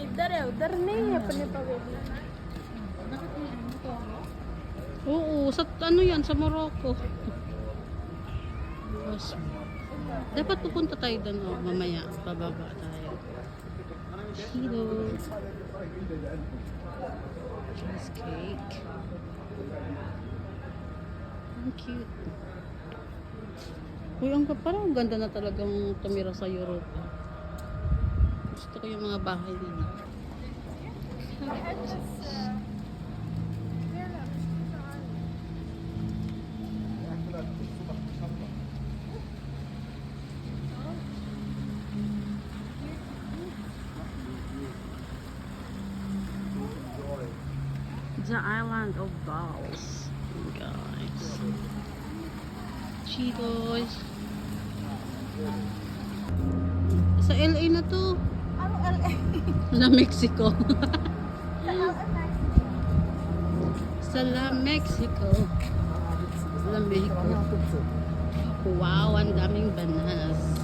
इधर है उधर नहीं है अपने पवेली. Oo, sa ano yan, sa Morocco. Dapat pupunta tayo doon, oh, mamaya, pababa tayo. Cheeto. Cheesecake. Ang cute. Uy, parang ang ganda na talagang tumira sa Europe. Gusto ko yung mga bahay nila. The island of balls, guys. Cheetos. Sa LA na to. Ano LA? La Mexico. LA Sa La Mexico. La Mexico. Wow, ang daming bananas.